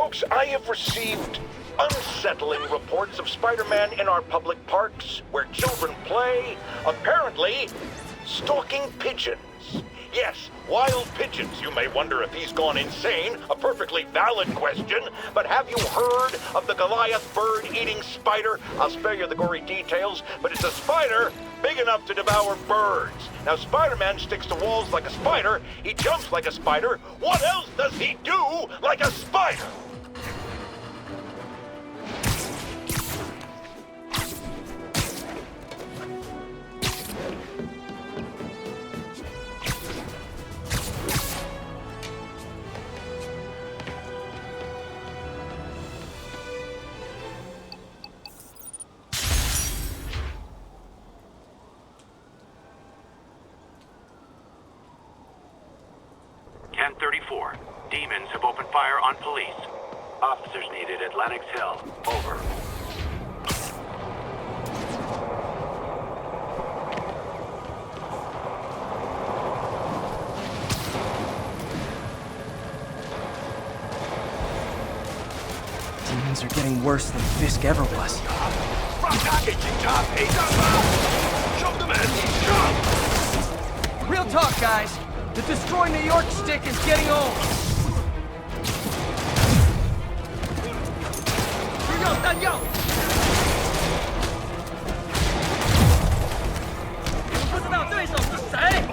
Folks, I have received unsettling reports of Spider-Man in our public parks, where children play, apparently stalking pigeons. Yes, wild pigeons. You may wonder if he's gone insane, a perfectly valid question, but have you heard of the Goliath bird-eating spider? I'll spare you the gory details, but it's a spider big enough to devour birds. Now, Spider-Man sticks to walls like a spider, he jumps like a spider. What else does he do like a spider? Demons have opened fire on police. Officers needed at Lenox Hill. Over. Demons are getting worse than Fisk ever was. Real talk, guys. The Destroy New York stick is getting old. 需要弹药。不知道对手是谁。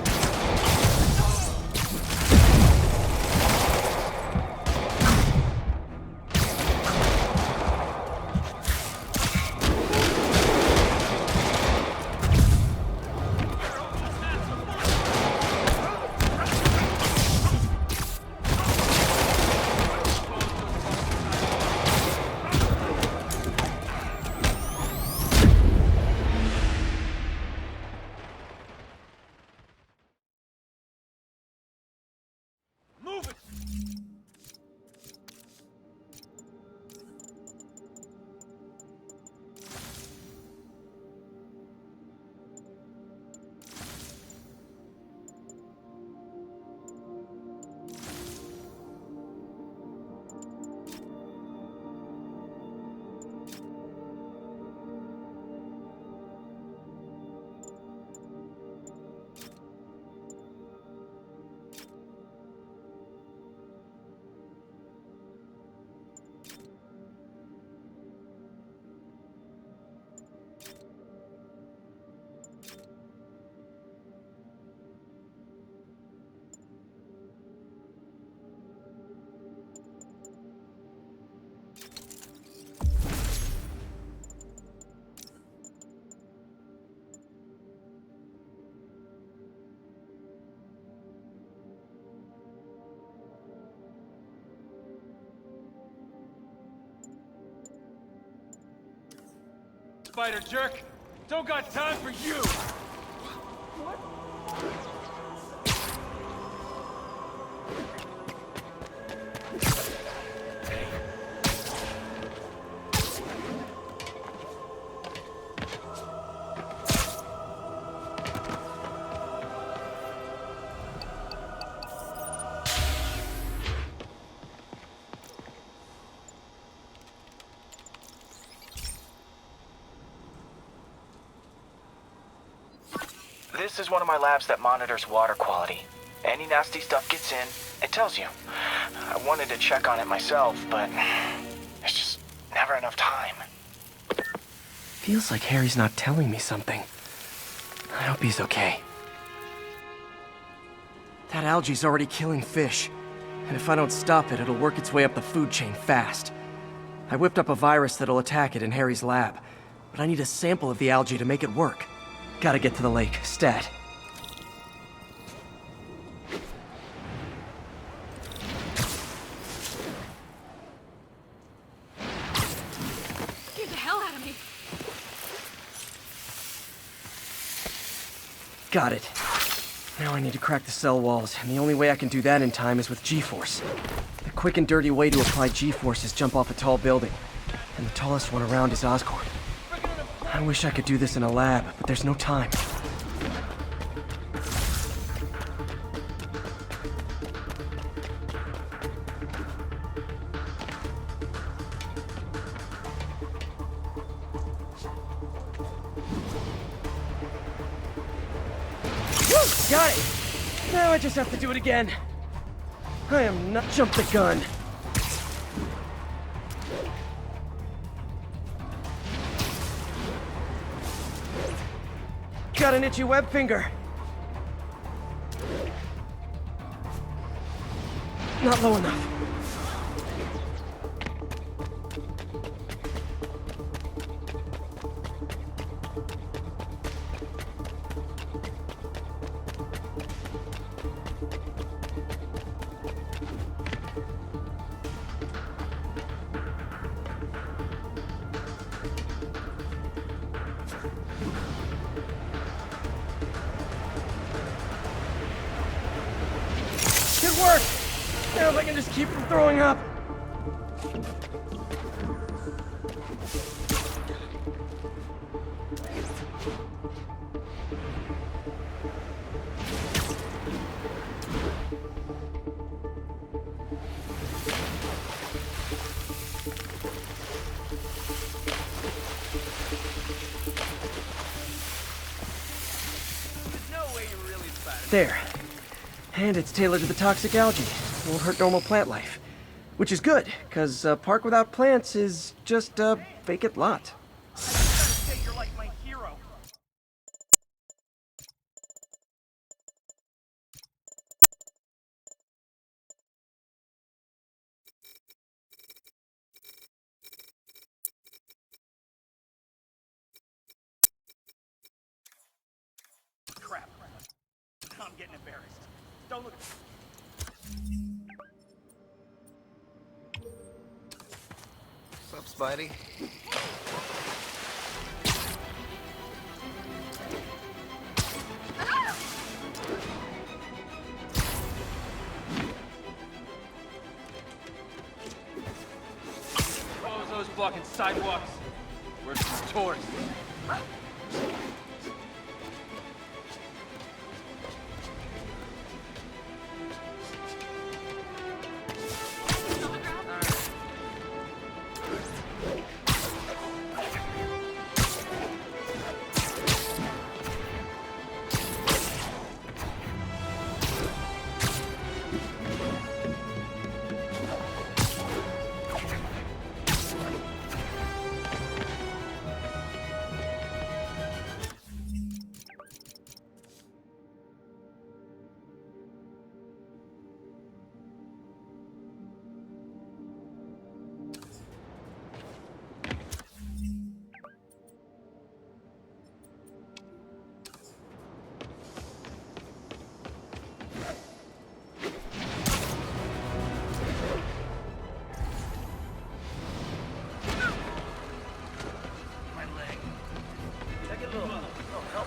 Spider jerk! Don't got time for you! What? This is one of my labs that monitors water quality. Any nasty stuff gets in, it tells you. I wanted to check on it myself, but there's just never enough time. Feels like Harry's not telling me something. I hope he's okay. That algae's already killing fish. And if I don't stop it, it'll work its way up the food chain fast. I whipped up a virus that'll attack it in Harry's lab, but I need a sample of the algae to make it work. Gotta get to the lake, stat. Get the hell out of me! Got it. Now I need to crack the cell walls, and the only way I can do that in time is with G-Force. The quick and dirty way to apply G-Force is jump off a tall building, and the tallest one around is Oscorp. I wish I could do this in a lab, but there's no time. Got it! Now I just have to do it again. I am not jump the gun. Got an itchy web finger. Not low enough. Good work! Now if I can just keep from throwing up. There. And it's tailored to the toxic algae. Won't hurt normal plant life. Which is good, because a park without plants is just a vacant lot. You're like my hero. Crap. I'm getting embarrassed. Don't look. What's up, Spidey? Those blocking sidewalks. Where's the tourists?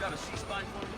Got a C-spine for me?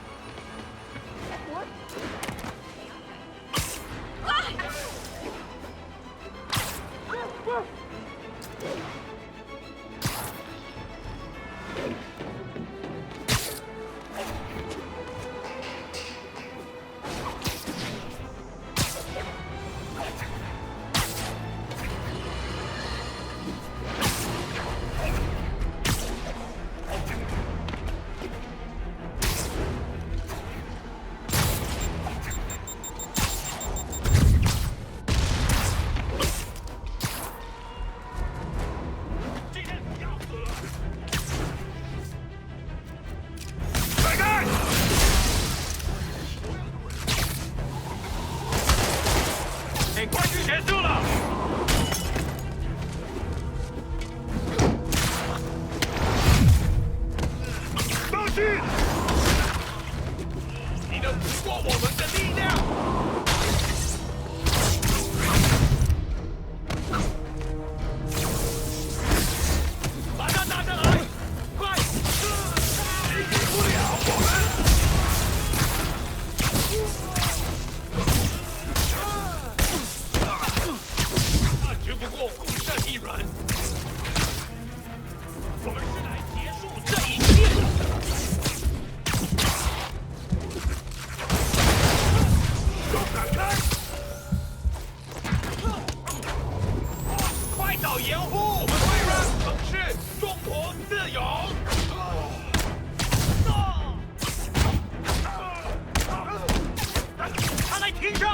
停着！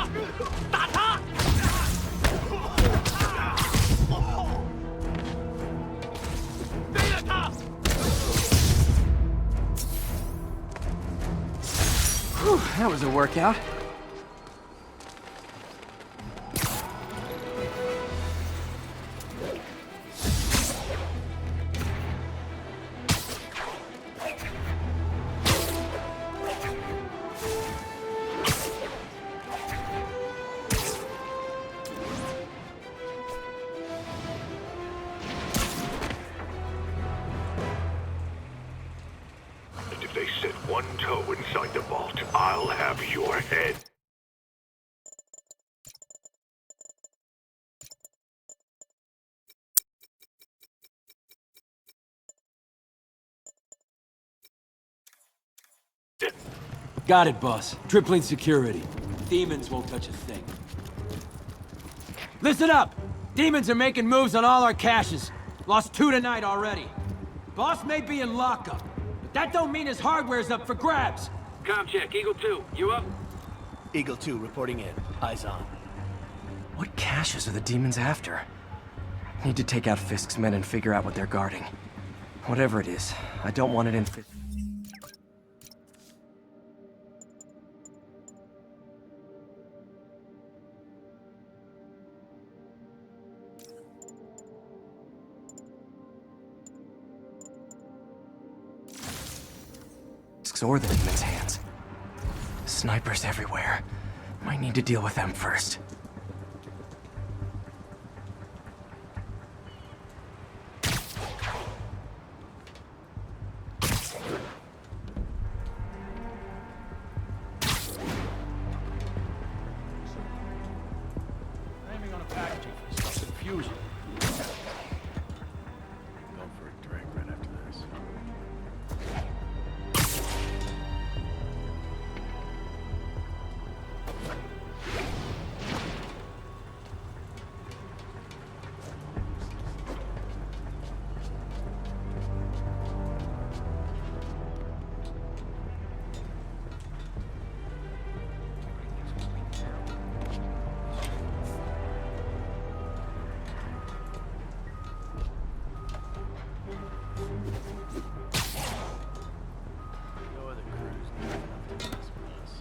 打他！ 背了他！ Whew, that was a workout. If they set one toe inside the vault, I'll have your head. Got it, boss. Tripling security. Demons won't touch a thing. Listen up! Demons are making moves on all our caches. Lost 2 tonight already. Boss may be in lockup, but that don't mean his hardware's up for grabs. Com check, Eagle 2, you up? Eagle 2 reporting in. Eyes on. What caches are the demons after? Need to take out Fisk's men and figure out what they're guarding. Whatever it is, I don't want it in Fisk. Or the demon's hands. Snipers everywhere. Might need to deal with them first. Aiming on a packaging for stuff confusion. Going for a drink right after this. No other crews need enough to mess with us.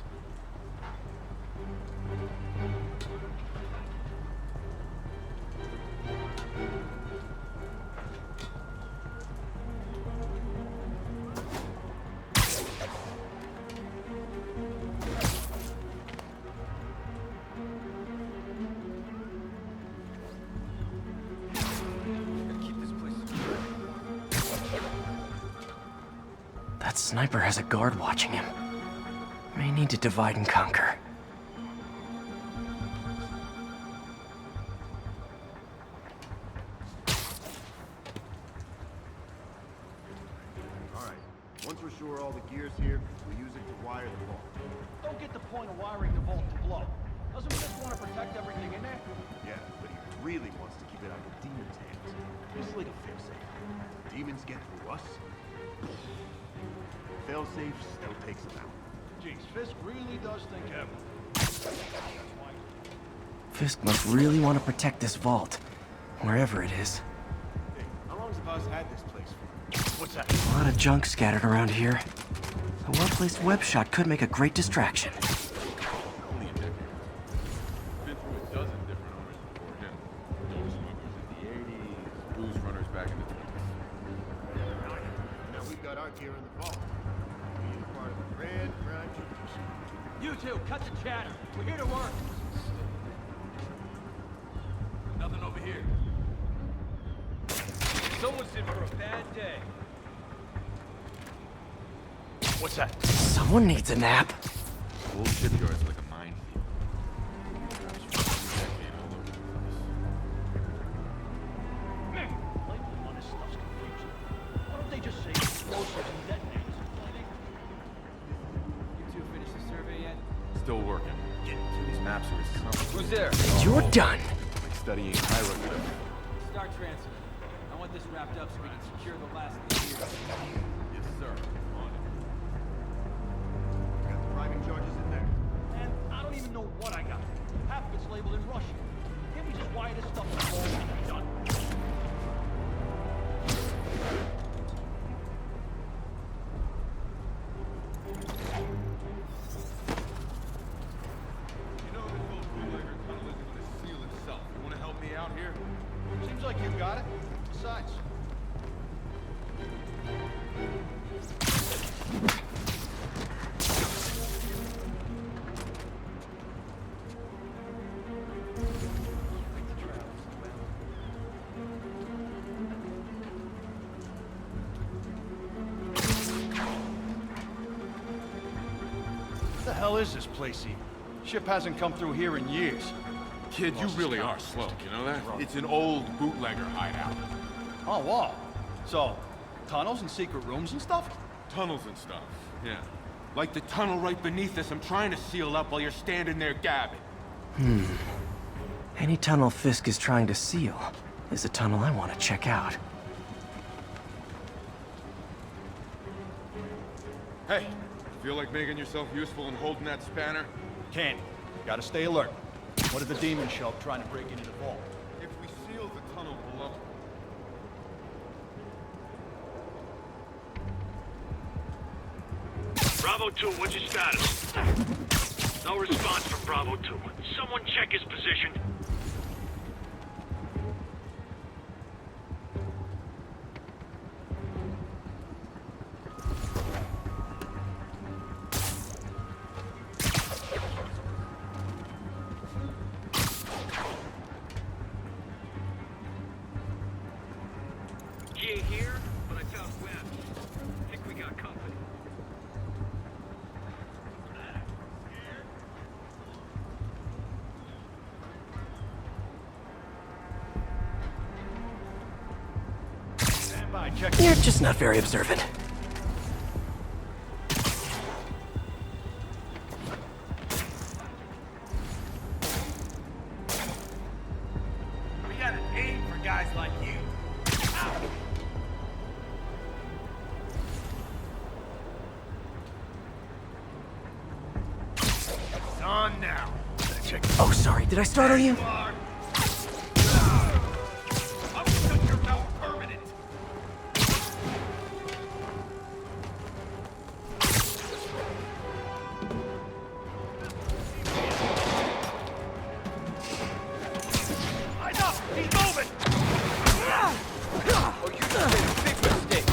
Keep this place secure. That sniper has a guard watching him. May need to divide and conquer. Alright, once we're sure all the gear's here, we use it to wire the vault. Don't get the point of wiring the vault to blow. Doesn't he just want to protect everything in there? Yeah, but he really wants to keep it out of the demons' hands. It's like a failsafe. If the demons get through us, failsafe still takes them out. Jeez, Fisk really does think heavily. Fisk must really want to protect this vault, wherever it is. Hey, how long's the boss had this place for? What's that? A lot of junk scattered around here. A well-placed web shot could make a great distraction. Only a decade. Been through a dozen different owners before him. Dope smugglers in the 80s, booze runners back in the 20s. Now we've got our gear in the vault. Being part of a grand crime tradition. You two, cut the chatter. We're here to work. Nothing over here. Someone's in for a bad day. What's that? Someone needs a nap. Old shipyard's like a minefield. Decade all over the place. Man, lately one of this stuff's confusing. Why don't they just say explosives and detonators? You two finished the survey yet? Still working. These maps are as complicated. Who's there? You're done. Like studying hieroglyphs. Start transfer. I want this wrapped up so we can secure the last of the gear. Yes, sir. On it. Got the driving charges in there. Man, I don't even know what I labeled in Russian. Can't we just wire this stuff to the wall and be done? You know this old bootlegger tunnel isn't gonna seal itself. You wanna help me out here? Seems like you got it. Besides, What the hell is this place even? Ship hasn't come through here in years. Kid, you really are slow, you know that? It's an old bootlegger hideout. Oh, wow. So, tunnels and secret rooms and stuff? Tunnels and stuff, yeah. Like the tunnel right beneath us I'm trying to seal up while you're standing there gabbing. Any tunnel Fisk is trying to seal is a tunnel I want to check out. Hey, feel like making yourself useful and holding that spanner? Can't. Gotta stay alert. What if the demons show up trying to break into the vault? If we seal the tunnel below... Bravo 2, what's your status? No response from Bravo 2. Someone check his position. He ain't here, but I found Webb. Think we got company. Stand by, check. You're just not very observant. We got an aim for guys like you. It's on now. Oh, sorry. Did I start on you? I'll shut your mouth permanent. Enough! He's moving! Oh, you just made a big mistake.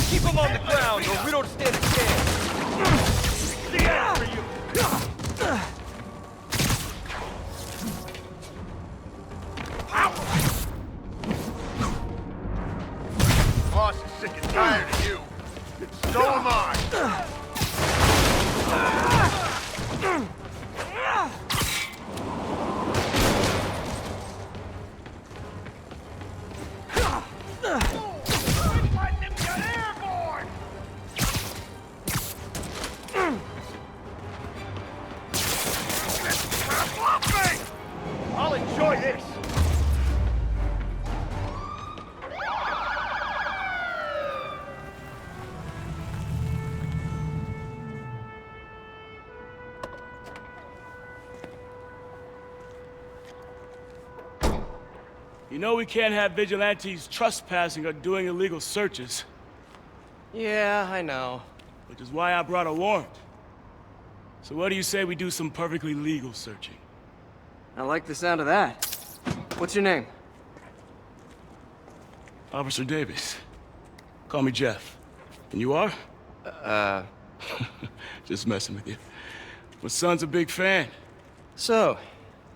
Keep him on the ground or we don't stand a chance. The end for you! Boss is sick and tired of you. So am I. Letting him get airborne! Love me! I'll enjoy this! You know we can't have vigilantes trespassing or doing illegal searches, Yeah, I know. which is why I brought a warrant. So what do you say we do some perfectly legal searching? I like the sound of that. What's your name? Officer Davis. Call me Jeff. And you are? Just messing with you. My son's a big fan. So,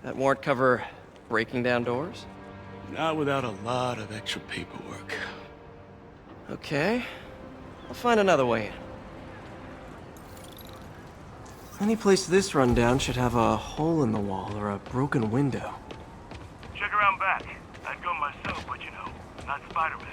that warrant cover breaking down doors? Not without a lot of extra paperwork. Okay. I'll find another way in. Any place this rundown should have a hole in the wall or a broken window. Check around back. I'd go myself, but you know, not Spider-Man.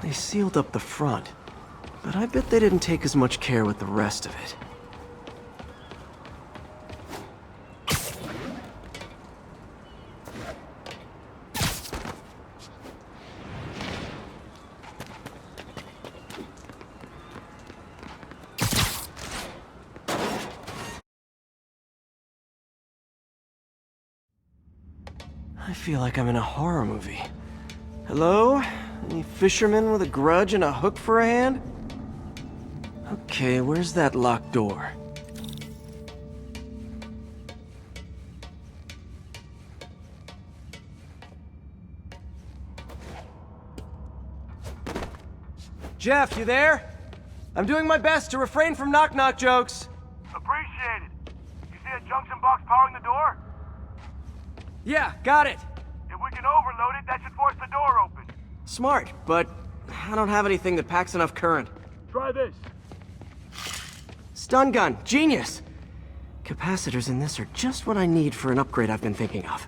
They sealed up the front, but I bet they didn't take as much care with the rest of it. I feel like I'm in a horror movie. Hello? Any fisherman with a grudge and a hook for a hand? Okay, where's that locked door? Jeff, you there? I'm doing my best to refrain from knock-knock jokes. Appreciate it. You see a junction box powering the door? Yeah, got it. If we can overload it, that should force the door open. Smart, but I don't have anything that packs enough current. Try this. Stun gun, genius! Capacitors in this are just what I need for an upgrade I've been thinking of.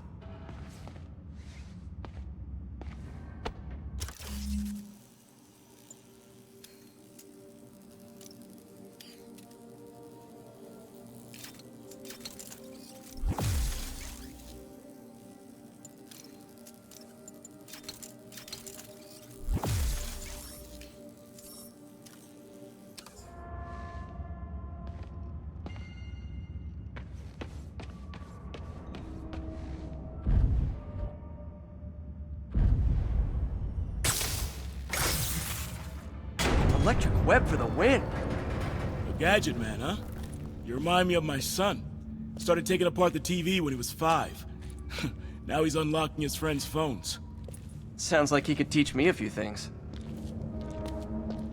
Electric web for the win! A gadget man, huh? You remind me of my son. Started taking apart the TV when he was 5. Now he's unlocking his friends' phones. Sounds like he could teach me a few things.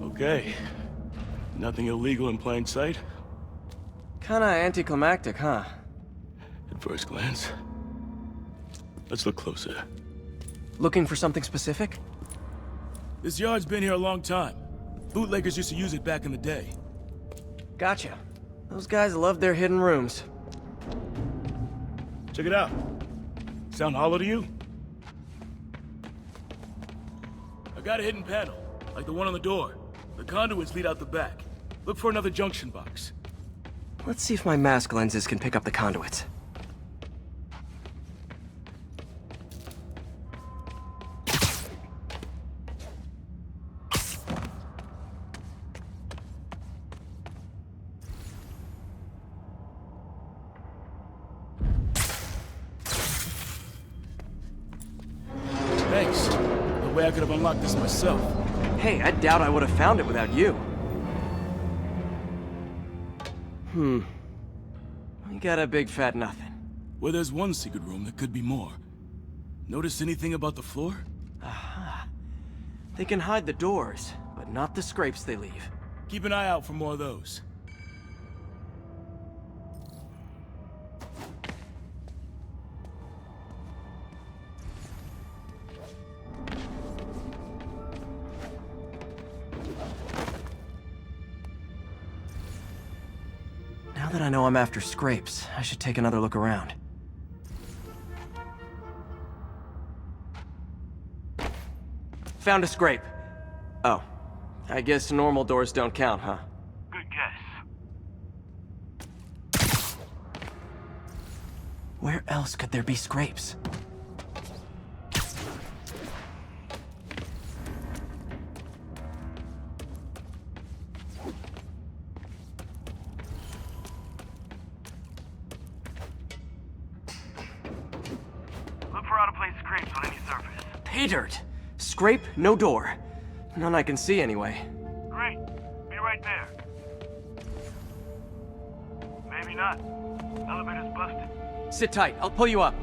Okay. Nothing illegal in plain sight? Kinda anticlimactic, huh? At first glance. Let's look closer. Looking for something specific? This yard's been here a long time. Bootleggers used to use it back in the day. Gotcha. Those guys love their hidden rooms. Check it out. Sound hollow to you? I got a hidden panel, like the one on the door. The conduits lead out the back. Look for another junction box. Let's see if my mask lenses can pick up the conduits. Thanks. No way I could have unlocked this myself. Hey, I doubt I would have found it without you. We got a big fat nothing. Well, there's one secret room, there could be more. Notice anything about the floor? Aha. They can hide the doors, but not the scrapes they leave. Keep an eye out for more of those. Now that I know I'm after scrapes, I should take another look around. Found a scrape. Oh. I guess normal doors don't count, huh? Good guess. Where else could there be scrapes? Look for out-of-place scrapes on any surface. Pay dirt. Scrape, no door. None I can see anyway. Great. Be right there. Maybe not. Elevator's busted. Sit tight, I'll pull you up.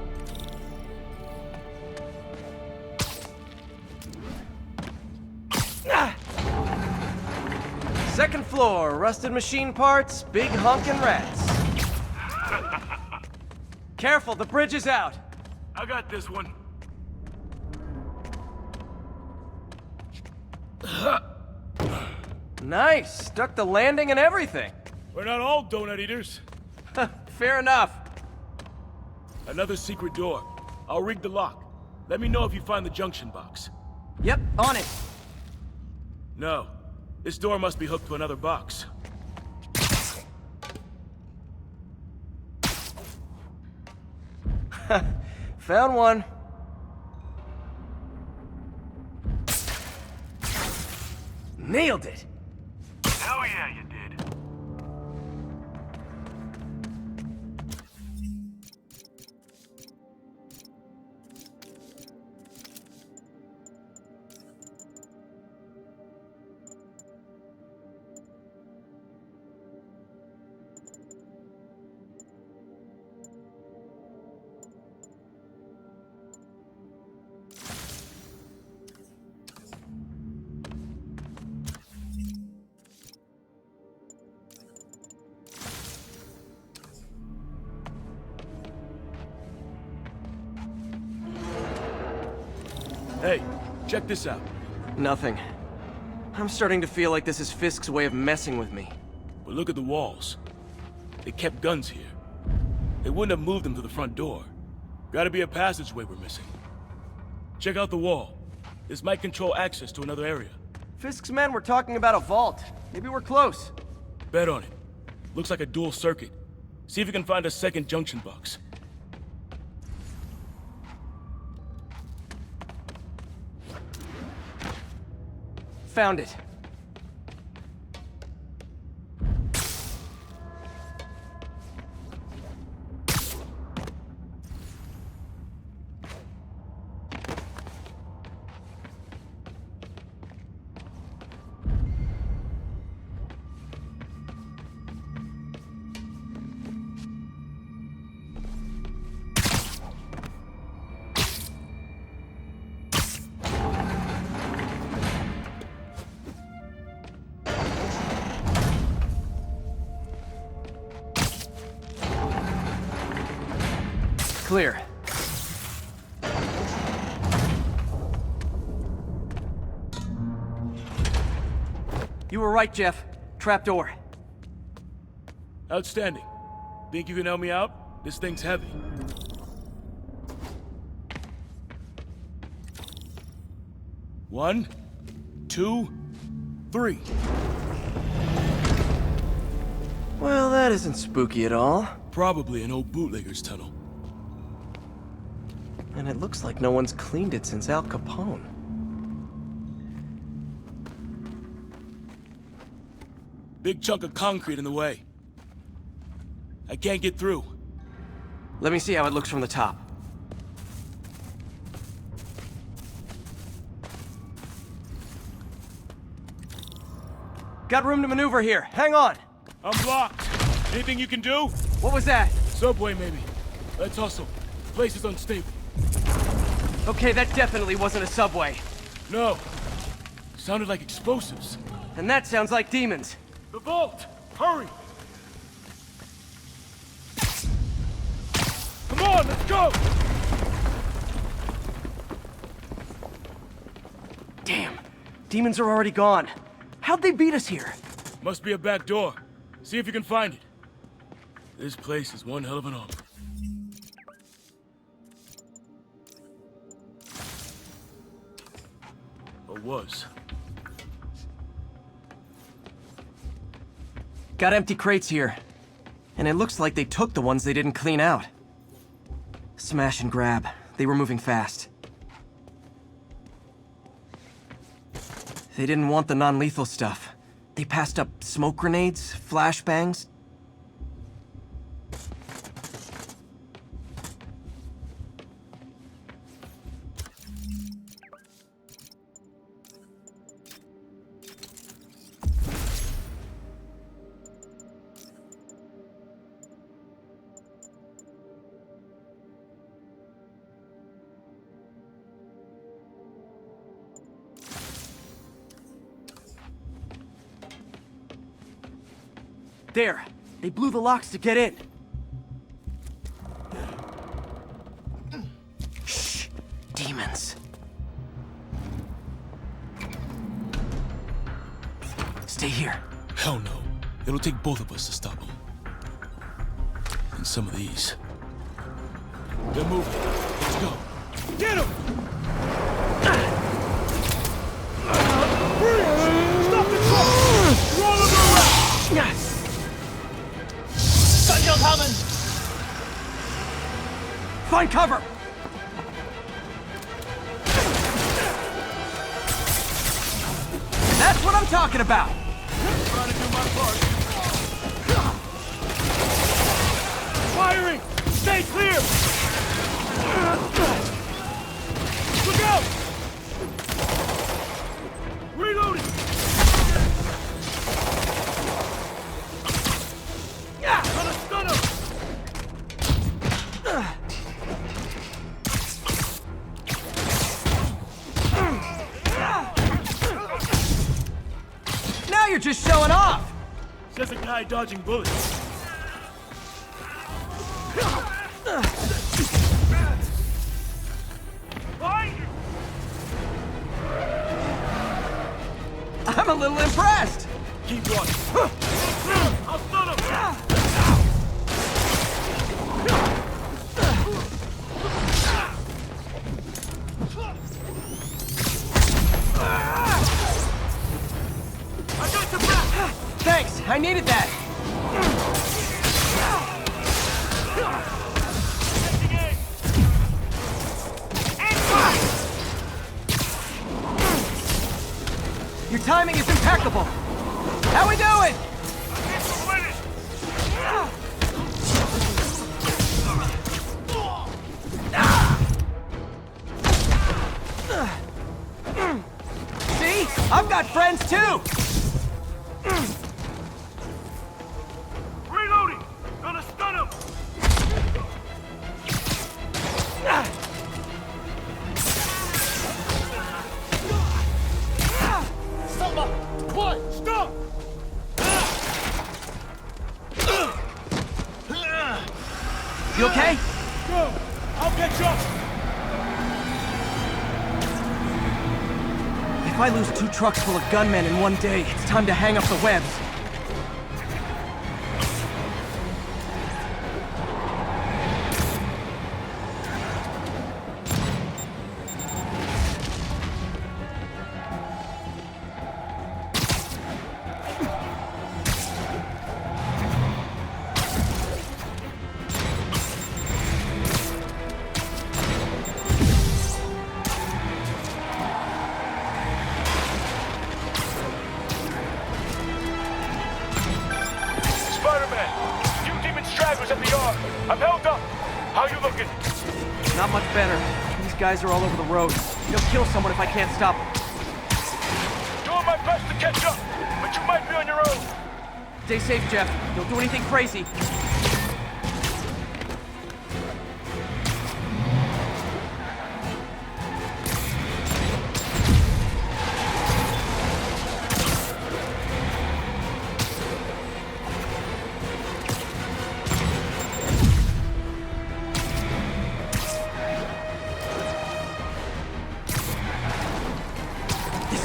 Ah! Second floor, rusted machine parts, big honkin' rats. Careful, the bridge is out. I got this one. Nice, stuck the landing and everything. We're not all donut eaters. Fair enough. Another secret door. I'll rig the lock. Let me know if you find the junction box. Yep, on it. No. This door must be hooked to another box. Found one. Nailed it! Hell yeah, you did. Hey, check this out. Nothing. I'm starting to feel like this is Fisk's way of messing with me. But look at the walls. They kept guns here. They wouldn't have moved them to the front door. Gotta be a passageway we're missing. Check out the wall. This might control access to another area. Fisk's men were talking about a vault. Maybe we're close. Bet on it. Looks like a dual circuit. See if you can find a second junction box. Found it. Clear. You were right, Jeff. Trapdoor. Outstanding. Think you can help me out? This thing's heavy. One, two, three. Well, that isn't spooky at all. Probably an old bootlegger's tunnel. And it looks like no one's cleaned it since Al Capone. Big chunk of concrete in the way. I can't get through. Let me see how it looks from the top. Got room to maneuver here. Hang on. I'm blocked. Anything you can do? What was that? Subway, maybe. Let's hustle. Place is unstable. Okay, that definitely wasn't a subway. No. Sounded like explosives. And that sounds like demons. The vault! Hurry! Come on, let's go! Damn. Demons are already gone. How'd they beat us here? Must be a back door. See if you can find it. This place is one hell of an armor. Or was. Got empty crates here. And it looks like they took the ones they didn't clean out. Smash and grab. They were moving fast. They didn't want the non-lethal stuff. They passed up smoke grenades, flashbangs. There! They blew the locks to get in! Shh! Demons. Stay here. Hell no. It'll take both of us to stop them. And some of these. They're moving. Let's go. Get them! Find cover! That's what I'm talking about! Trying to do my part. Firing! Stay clear! Look out! Reloading! Gonna stun him! Now you're just showing off! Says a guy dodging bullets. I'm a little impressed! Keep running. I'll stun him! I got your back! Thanks, I needed that! Your timing is impeccable! How we doing? See? I've got friends too! Reloading! Gonna stun him! What? Stop! You okay? Go! I'll catch up! If I lose 2 trucks full of gunmen in one day, it's time to hang up the webs. Spider-Man! Few demon stragglers at the yard. I'm held up. How you looking? Not much better. These guys are all over the road. They'll kill someone if I can't stop them. Doing my best to catch up, but you might be on your own. Stay safe, Jeff. Don't do anything crazy.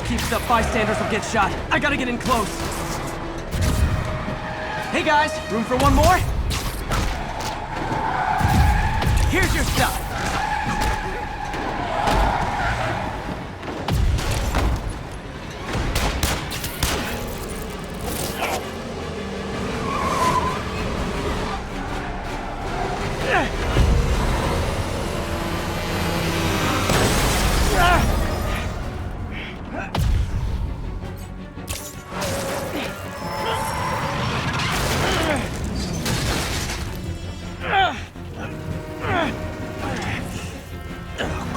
Keeps up, bystanders will get shot. I gotta get in close. Hey guys, room for one more? Here's your stuff.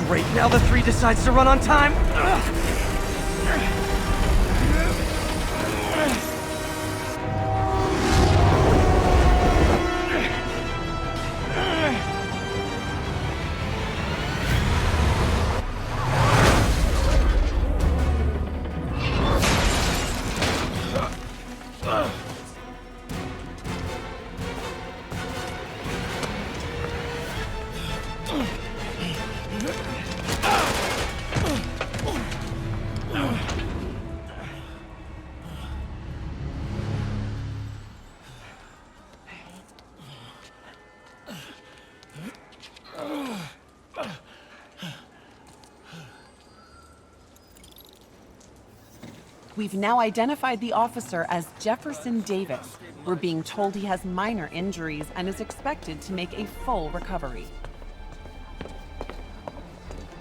Great, now the 3 decides to run on time. We've now identified the officer as Jefferson Davis. We're being told he has minor injuries and is expected to make a full recovery.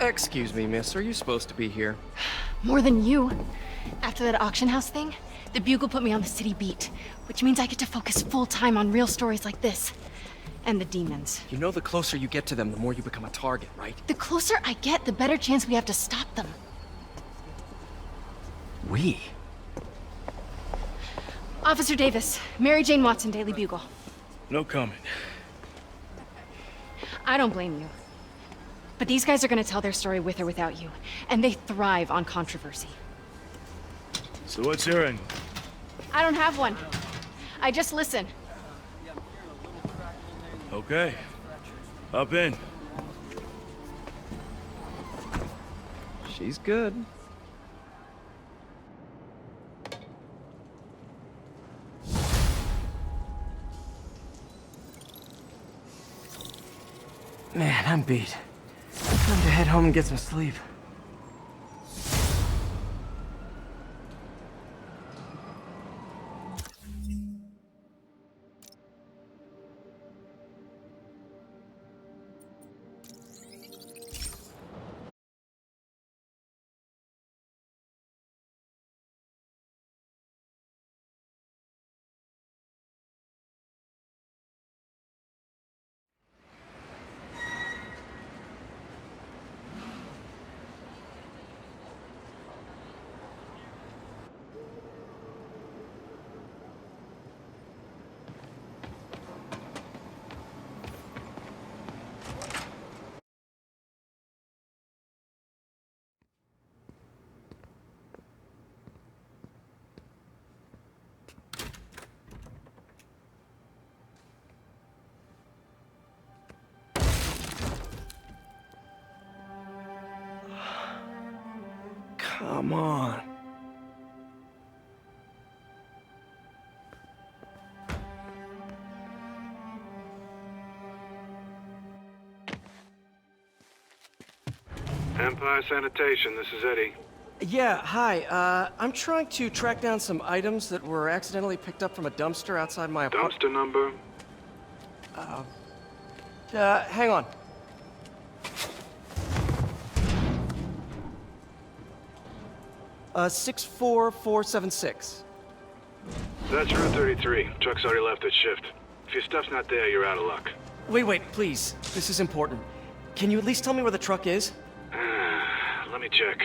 Excuse me, miss. Are you supposed to be here? More than you. After that auction house thing, the Bugle put me on the city beat, which means I get to focus full time on real stories like this. And the demons. You know the closer you get to them, the more you become a target, right? The closer I get, the better chance we have to stop them. We? Officer Davis, Mary Jane Watson, Daily Bugle. No comment. I don't blame you. But these guys are gonna tell their story with or without you, and they thrive on controversy. So what's your angle? I don't have one. I just listen. Okay. Hop in. She's good. Man, I'm beat. Time to head home and get some sleep. Come on. Empire Sanitation, this is Eddie. Yeah, hi. I'm trying to track down some items that were accidentally picked up from a dumpster outside my apartment. Dumpster number? Hang on. Uh, 64476. That's Route 33. Truck's already left its shift. If your stuff's not there, you're out of luck. Wait, please. This is important. Can you at least tell me where the truck is? Let me check.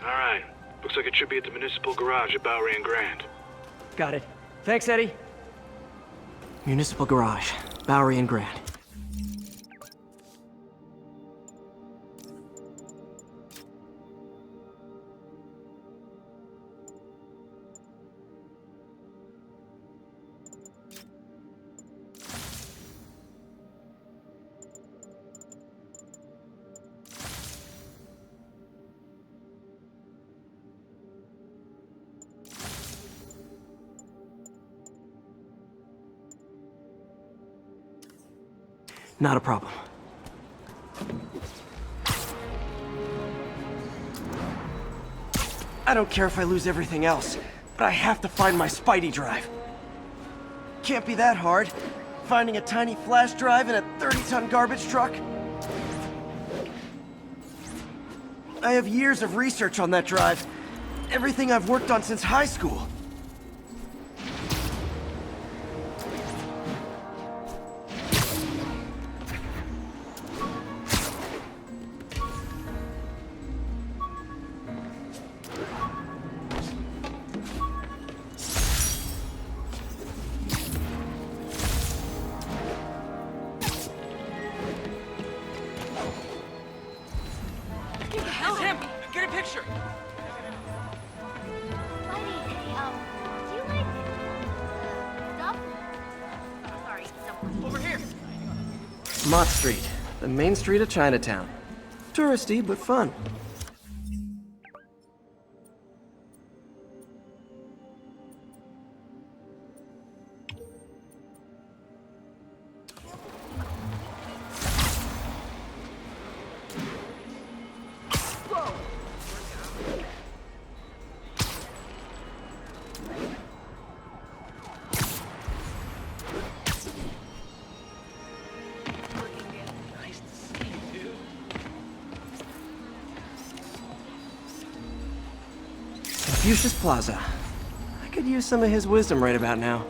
Alright. Looks like it should be at the municipal garage at Bowery and Grand. Got it. Thanks, Eddie. Municipal garage, Bowery and Grand. Not a problem. I don't care if I lose everything else, but I have to find my Spidey drive. Can't be that hard. Finding a tiny flash drive in a 30-ton garbage truck. I have years of research on that drive. Everything I've worked on since high school. Get a picture! Over here. Mott Street, the main street of Chinatown. Touristy, but fun. Fuchsia's Plaza. I could use some of his wisdom right about now.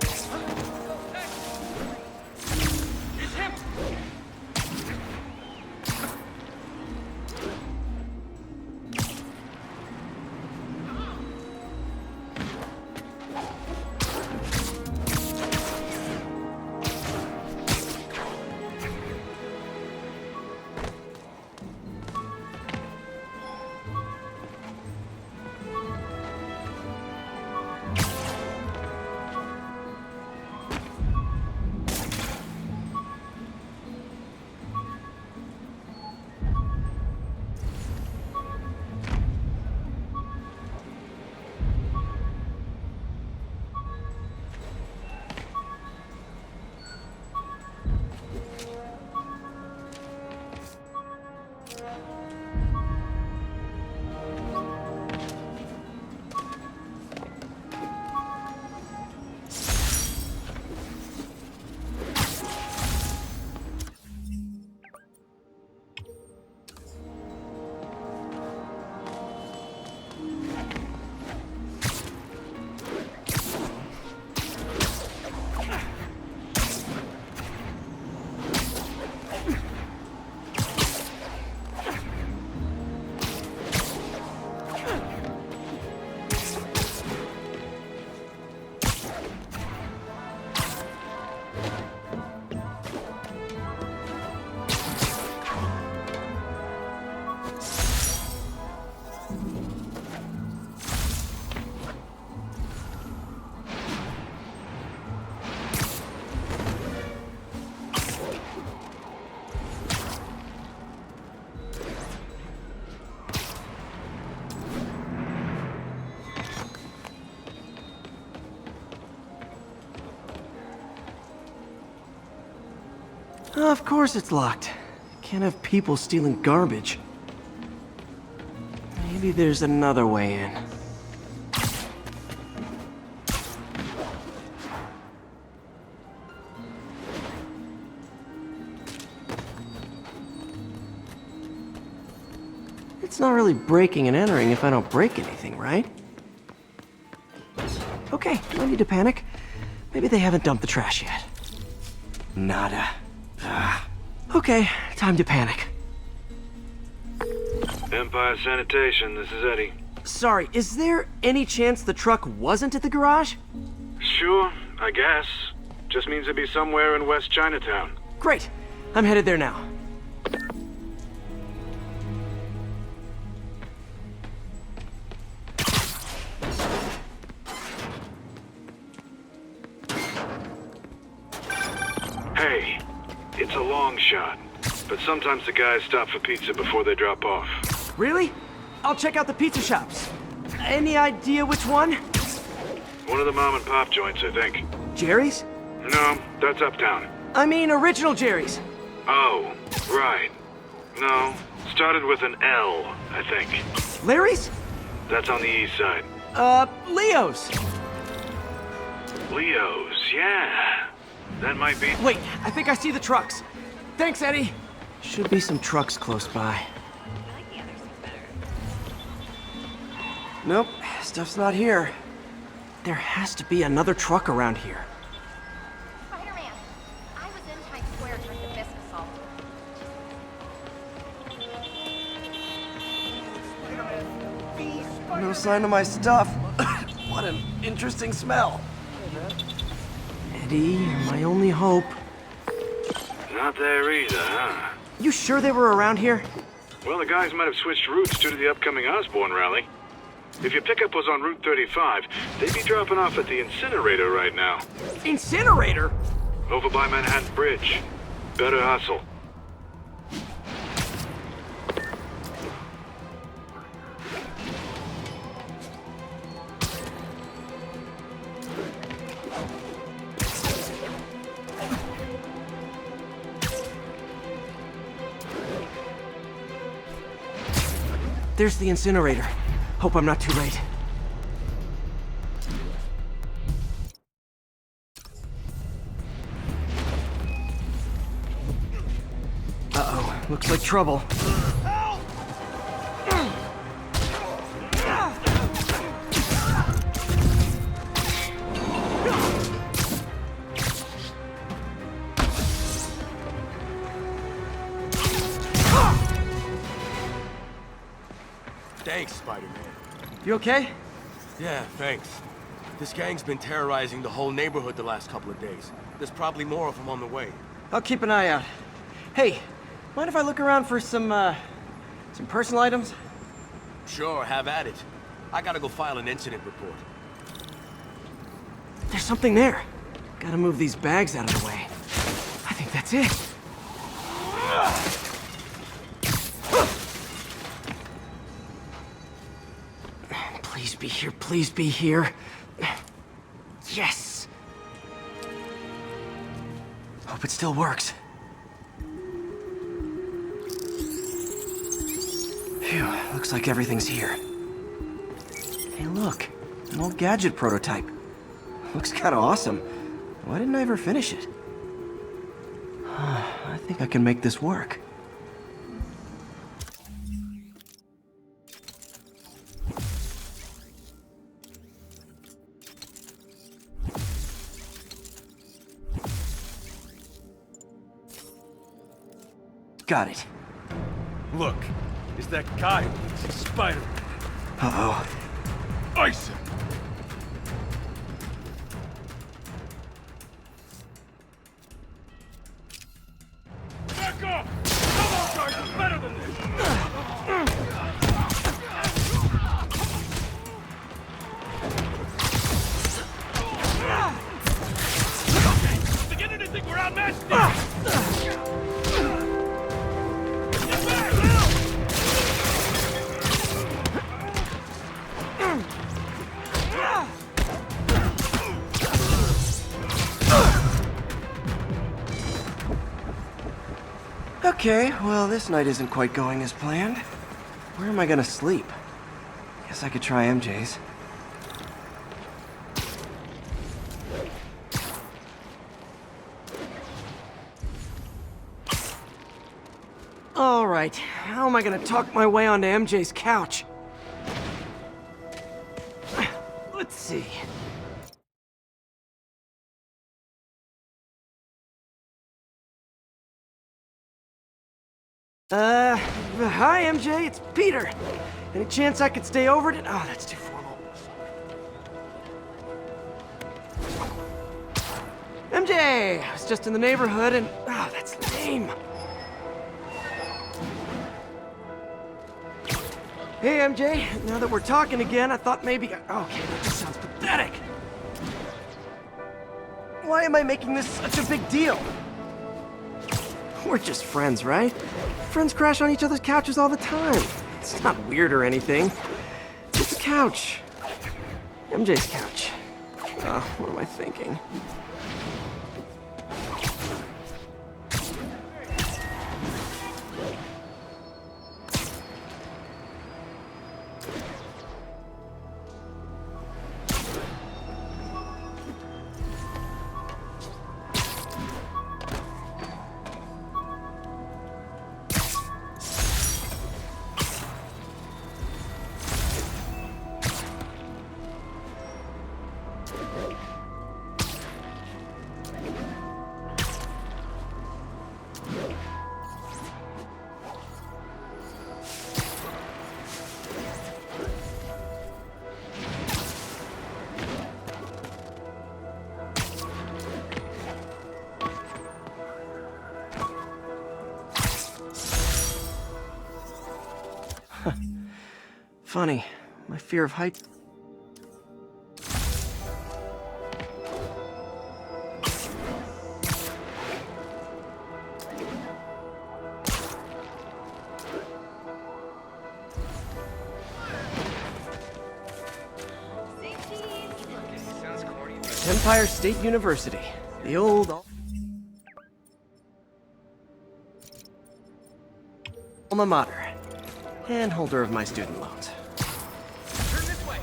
Of course it's locked. Can't have people stealing garbage. Maybe there's another way in. It's not really breaking and entering if I don't break anything, right? Okay, no need to panic. Maybe they haven't dumped the trash yet. Nada. Okay, time to panic. Empire Sanitation, this is Eddie. Sorry, is there any chance the truck wasn't at the garage? Sure, I guess. Just means it'd be somewhere in West Chinatown. Great. I'm headed there now. Hey, it's a long shot, but sometimes the guys stop for pizza before they drop off. Really? I'll check out the pizza shops. Any idea which one? One of the mom and pop joints, I think. Jerry's? No, that's uptown. I mean original Jerry's. Oh, right. No, started with an L, I think. Larry's? That's on the east side. Leo's. Leo's, yeah. That might be... Wait, I think I see the trucks. Thanks, Eddie. Should be some trucks close by. Nope, stuff's not here. There has to be another truck around here. Spider-Man, I was in Times Square during the Fisk assault. No sign of my stuff. What an interesting smell. Eddie, you're my only hope. Not there either, huh? You sure they were around here? Well, the guys might have switched routes due to the upcoming Osborn rally. If your pickup was on Route 35, they'd be dropping off at the incinerator right now. Incinerator? Over by Manhattan Bridge. Better hustle. There's the incinerator. Hope I'm not too late. Uh-oh, looks like trouble. Thanks, Spider-Man. You okay? Yeah, thanks. This gang's been terrorizing the whole neighborhood the last couple of days. There's probably more of them on the way. I'll keep an eye out. Hey, mind if I look around for some personal items? Sure, have at it. I gotta go file an incident report. There's something there. Gotta move these bags out of the way. I think that's it. Please be here, please be here. Yes! Hope it still works. Phew, looks like everything's here. Hey look, an old gadget prototype. Looks kinda awesome. Why didn't I ever finish it? I think I can make this work. Got it. Look, is that guy Spider-Man. Uh-oh. Ice him! Back off! Come on, guys, it's better than this! Beginning to think we're outmatched here! Get back, now! Okay, well, this night isn't quite going as planned. Where am I gonna sleep? Guess I could try MJ's. All right, how am I gonna talk my way onto MJ's couch? Let's see. Hi, MJ, it's Peter. Any chance I could stay over to... Oh, that's too formal. MJ! I was just in the neighborhood and... Oh, that's lame. Hey, MJ, now that we're talking again, I thought maybe... Okay, that just sounds pathetic. Why am I making this such a big deal? We're just friends, right? Friends crash on each other's couches all the time. It's not weird or anything. It's a couch. MJ's couch. Oh, what am I thinking? Funny, my fear of heights... Empire State University, the old alma mater, and holder of my student loans. Turn this way!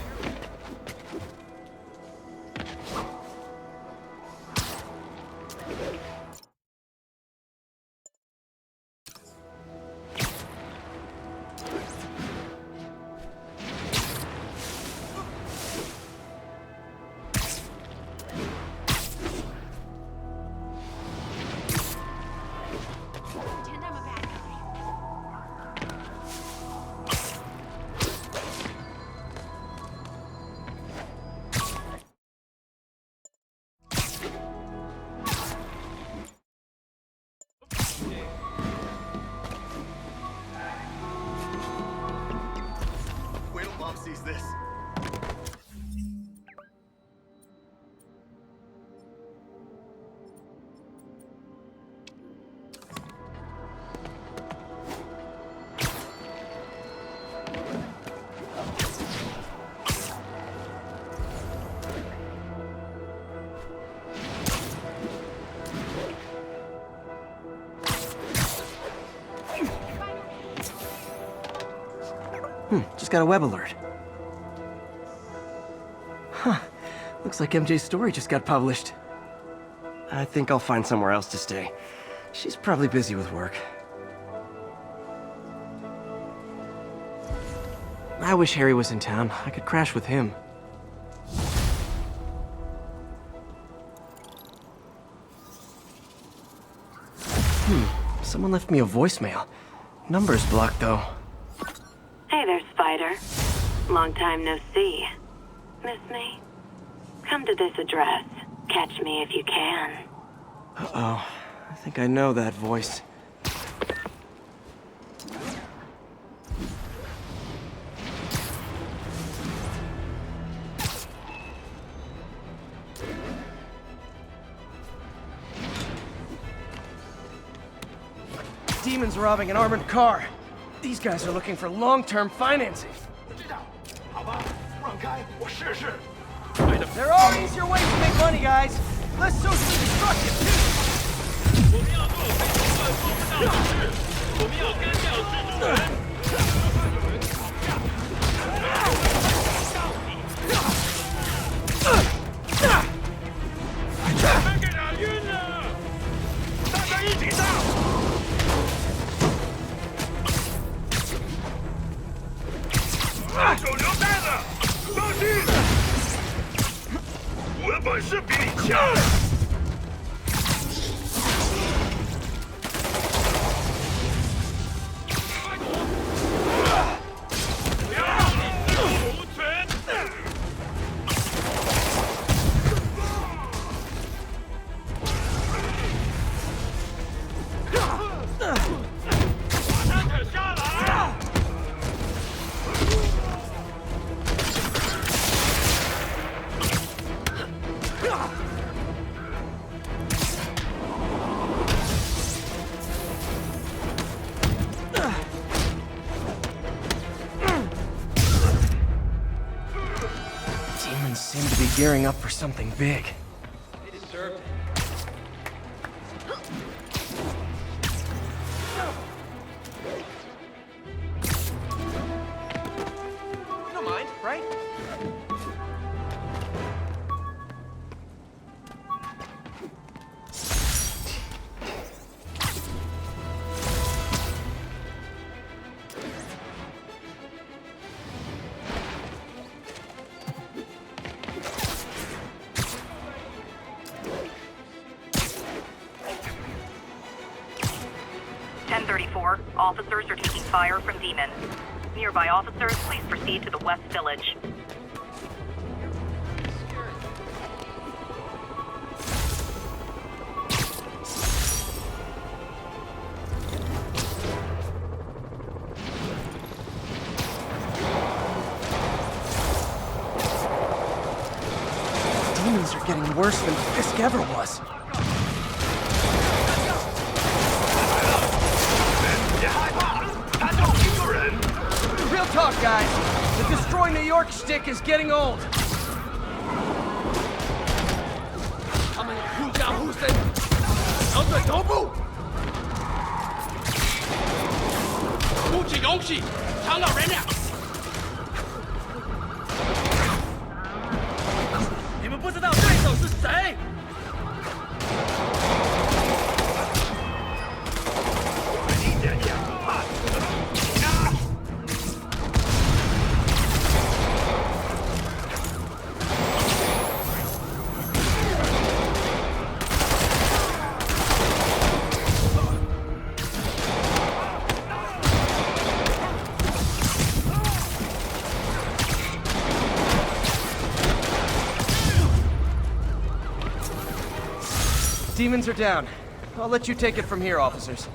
Pretend I'm a bad guy. Mom sees this. Just got a web alert. Huh. Looks like MJ's story just got published. I think I'll find somewhere else to stay. She's probably busy with work. I wish Harry was in town. I could crash with him. Someone left me a voicemail. Number's blocked, though. Hey there, Spider. Long time no see. Miss me? Come to this address. Catch me if you can. Uh-oh. I think I know that voice. Demons robbing an armored car. These guys are looking for long-term financing. There are easier ways to make money, guys. Less socially destructive, Demons seem to be gearing up for something big. They deserved it. You don't mind, right? Officers are taking fire from demons. Nearby officers, please proceed to the West Village. Demons are getting worse than Fisk ever was. Real talk, guys. The Destroy New York shtick is getting old. Demons are down. I'll let you take it from here, officers.